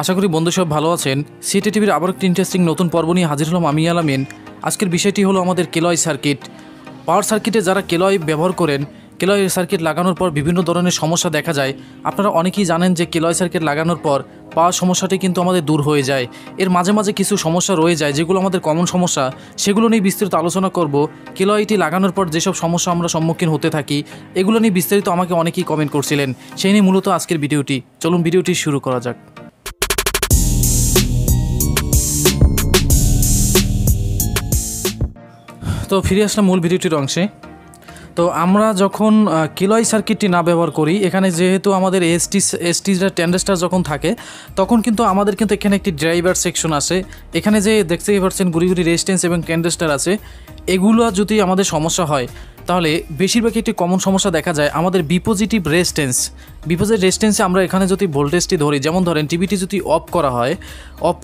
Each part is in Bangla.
আশা করি বন্ধু সব ভালো আছেন। সিটি টিভির আবার একটি ইন্টারেস্টিং নতুন পর্ব নিয়ে হাজির হলাম আমি আলামিন। আজকের বিষয়টি হলো আমাদের কেলয় সার্কিট। পাওয়ার সার্কিটে যারা কেলয় ব্যবহার করেন, কেলয় সার্কিট লাগানোর পর বিভিন্ন ধরনের সমস্যা দেখা যায়। আপনারা অনেকেই জানেন যে কেলয় সার্কিট লাগানোর পর পাওয়ার সমস্যাটি কিন্তু আমাদের দূর হয়ে যায়। এর মাঝে মাঝে কিছু সমস্যা রয়ে যায় যেগুলো আমাদের কমন সমস্যা, সেগুলো নিয়ে বিস্তারিত আলোচনা করব। কেলয়টি লাগানোর পর যেসব সমস্যা আমরা সম্মুখীন হতে থাকি এগুলো নিয়ে বিস্তারিত আমাকে অনেকেই কমেন্ট করছিলেন, সেই নিয়ে মূলত আজকের ভিডিওটি। চলুন ভিডিওটি শুরু করা যাক। তো ফিরে আসলাম মূল ভিডিওটির অংশে। তো আমরা যখন কেলয় সার্কিটটি না ব্যবহার করি, এখানে যেহেতু আমাদের এসটি ট্যান্ডেস্টার যখন থাকে তখন কিন্তু আমাদের কিন্তু এখানে একটি ড্রাইভার সেকশন আছে। এখানে যে দেখতেই পাচ্ছেন গুড়ি রেজিস্ট্যান্স এবং ট্যান্ডেস্টার আছে, এগুলো যদি আমাদের সমস্যা হয় তাহলে বেশিরভাগ একটি কমন সমস্যা দেখা যায় আমাদের বিপোজিটিভ রেজিস্ট্যান্সে আমরা এখানে যদি ভোল্টেজটি ধরি, যেমন ধরেন টিভিটি যদি অফ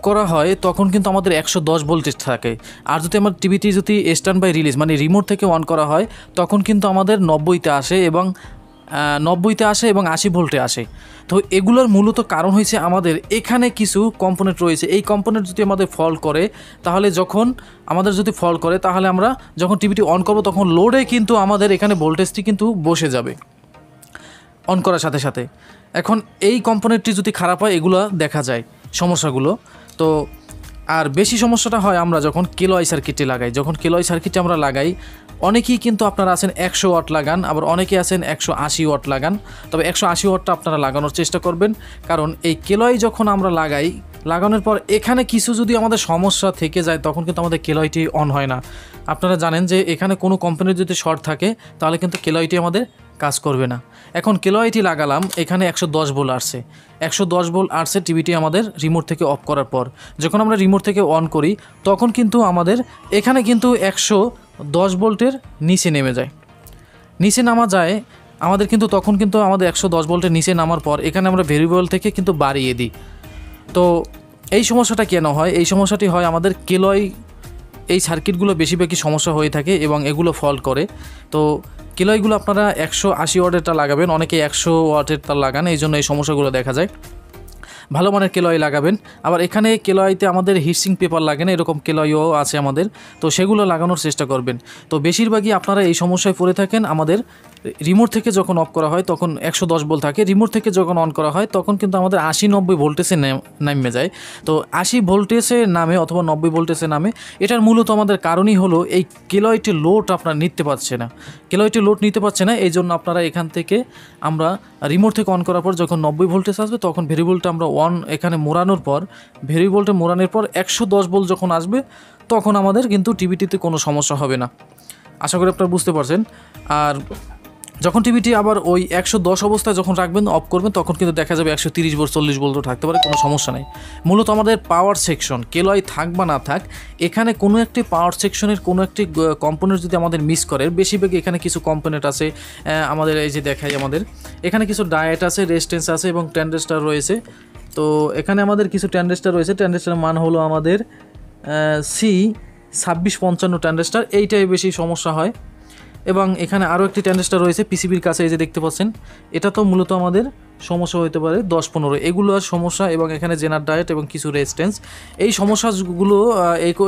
করা হয় তখন কিন্তু আমাদের 110 ভোল্টেজ থাকে। আর যদি আমার টিভিটি যদি স্ট্যান্ড বাই রিলিজ মানে রিমোট থেকে অন করা হয় তখন কিন্তু আমাদের 90তে আসে এবং 80 ভোল্টে আসে। তো এগুলোর মূলত কারণ হয়েছে আমাদের এখানে কিছু কম্পোনেন্ট রয়েছে। এই কম্পোনেন্ট যদি আমাদের ফল্ট করে তাহলে তাহলে আমরা যখন টিভিটি অন করব তখন লোডে কিন্তু আমাদের এখানে ভোল্টেজটি কিন্তু বসে যাবে অন করার সাথে সাথে। এখন এই কম্পোনেন্টটি যদি খারাপ হয় এগুলো দেখা যায় সমস্যাগুলো। তো আর বেশি সমস্যাটা হয় আমরা যখন কেলয় সার্কিটটি লাগাই। যখন কেলয় সার্কিটটি আমরা লাগাই, অনেকেই কিন্তু আপনারা আছেন 100 ওয়াট লাগান, আবার অনেকে আছেন 180 ওয়াট লাগান। তবে 180 ওয়াটটা আপনারা লাগানোর চেষ্টা করবেন, কারণ এই কেলয় যখন আমরা লাগানোর পর এখানে কিছু যদি আমাদের সমস্যা থেকে যায় তখন কিন্তু আমাদের কেলয়টি অন হয় না। আপনারা জানেন যে এখানে কোনো কোম্পানির যদি শর্ট থাকে তাহলে কিন্তু কেলয়টি আমাদের কাজ করবে না। এখন কেলয়টি লাগালাম, এখানে 110 ভোল্ট আসছে, 110 ভোল্ট আসছে টিভিটি আমাদের রিমোট থেকে অফ করার পর। যখন আমরা রিমোট থেকে অন করি তখন কিন্তু আমাদের এখানে কিন্তু 110 ভোল্টের নিচে নেমে যায়। নিচে নামা যায় আমাদের কিন্তু তখন কিন্তু আমাদের 110 ভোল্টের নিচে নামার পর এখানে আমরা ভেরিয়েবল থেকে কিন্তু বাড়িয়ে দিই। তো এই সমস্যাটা কেন হয়? এই সমস্যাটি হয় আমাদের কেলয় এই সার্কিটগুলো বেশিরভাগই সমস্যা হয়ে থাকে এবং এগুলো ফল্ট করে। তো কেলয়গুলো আপনারা 180 ওয়াটেরটা লাগাবেন, অনেকে 100 ওয়াটেরটা লাগান, এই জন্য এই সমস্যাগুলো দেখা যায়। ভালো মানের কেলয় লাগাবেন। আবার এখানে কেলয়তে আমাদের হিটসিং পেপার লাগে না, এরকম কেলয়ও আছে আমাদের, তো সেগুলো লাগানোর চেষ্টা করবেন। তো বেশিরভাগই আপনারা এই সমস্যায় পড়ে থাকেন। আমাদের রিমোট থেকে যখন অফ করা হয় তখন 110 ভোল্ট থাকে, রিমোট থেকে যখন অন করা হয় তখন কিন্তু আমাদের 80-90 ভোল্টেজে নামে যায়। তো 80 ভোল্টেজে নামে অথবা 90 ভোল্টেজে নামে। এটার মূলত আমাদের কারণই হলো এই কেলয়টি লোড আপনারা নিতে পারছে না। এই জন্য আপনারা এখান থেকে আমরা রিমোট থেকে অন করার পর যখন 90 ভোল্টেজ আসবে তখন ভেরিয়েবলটা আমরা এখানে মোড়ানোর পর 110 ভোল্ট যখন আসবে তখন আমাদের কিন্তু টিভিটিতে কোনো সমস্যা হবে না। আশা করি আপনারা বুঝতে পারছেন। আর যখন টিভিটি আবার ওই 110 অবস্থায় যখন রাখবেন, অফ করবেন, তখন কিন্তু দেখা যাবে 130 ভোল্ট 40 ভোল্টও থাকতে পারে, কোনো সমস্যা নেই। মূলত আমাদের পাওয়ার সেকশন কেলয় থাক বা না থাক, এখানে কোনো একটি পাওয়ার সেকশনের কোনো একটি কম্পোনেন্ট যদি আমাদের মিস করে, বেশিরভাগ এখানে কিছু কম্পোনেন্ট আছে আমাদের, এই যে দেখাই আমাদের এখানে কিছু ডায়েট আছে, রেজিস্ট্যান্স আছে এবং ট্যান্ডেস্টার রয়েছে। তো এখানে আমাদের কিছু ট্যান্ডেস্টার রয়েছে, ট্যান্ডেস্টারের মান হলো আমাদের C2655 ট্যান্ডেস্টার, এইটাই বেশি সমস্যা হয়। এবং এখানে আরও একটি ট্যান্ডেস্টার রয়েছে পিসিবির কাছে, এই যে দেখতে পাচ্ছেন, এটা তো মূলত আমাদের সমস্যা হতে পারে 10-15, এগুলো সমস্যা। এবং এখানে জেনার ডায়েট এবং কিছু রেজিস্ট্যান্স, এই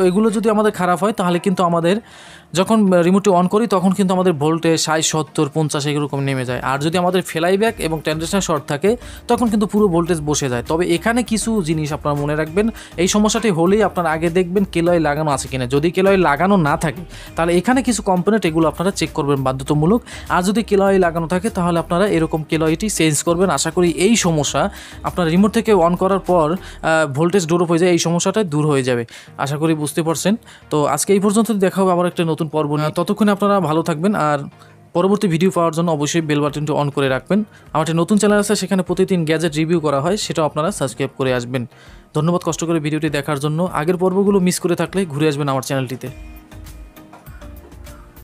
এগুলো যদি আমাদের খারাপ হয় তাহলে কিন্তু আমাদের যখন রিমোটটি অন করি তখন কিন্তু আমাদের ভোল্টেজ 60, 70, 50 এরকম নেমে যায়। আর যদি আমাদের ফ্লাইব্যাক এবং ট্যান্ডেস্টার শর্ট থাকে তখন কিন্তু পুরো ভোল্টেজ বসে যায়। তবে এখানে কিছু জিনিস আপনারা মনে রাখবেন, এই সমস্যাটি হলেই আপনারা আগে দেখবেন কেলয় লাগানো আছে কিনা। যদি কেলয় লাগানো না থাকে তাহলে এখানে কিছু কম্পোনেন্ট এগুলো আপনারা চেক করবেন বাধ্যতামূলক। আর যদি কেলয় লাগানো থাকে তাহলে আপনারা এরকম কেলয়টি চেঞ্জ করবেন। আশা করি এই সমস্যা আপনার রিমোট থেকে অন করার পর ভোল্টেজ ড্রপ হয়ে যায়, এই সমস্যাটা দূর হয়ে যাবে। আশা করি বুঝতে পারছেন। তো আজকে এই পর্যন্ত, দেখা হবে আবার একটা নতুন পর্ব নিয়ে। ততক্ষণে আপনারা ভালো থাকবেন। আর পরবর্তী ভিডিও পাওয়ার জন্য অবশ্যই বেল বাটনটি অন করে রাখবেন। আমার একটা নতুন চ্যানেল আছে, সেখানে প্রতিদিন গ্যাজেট রিভিউ করা হয়, সেটাও আপনারা সাবস্ক্রাইব করে আসবেন। ধন্যবাদ কষ্ট করে ভিডিওটি দেখার জন্য। আগের পর্বগুলো মিস করে থাকলে ঘুরে আসবেন আমার চ্যানেলটিতে।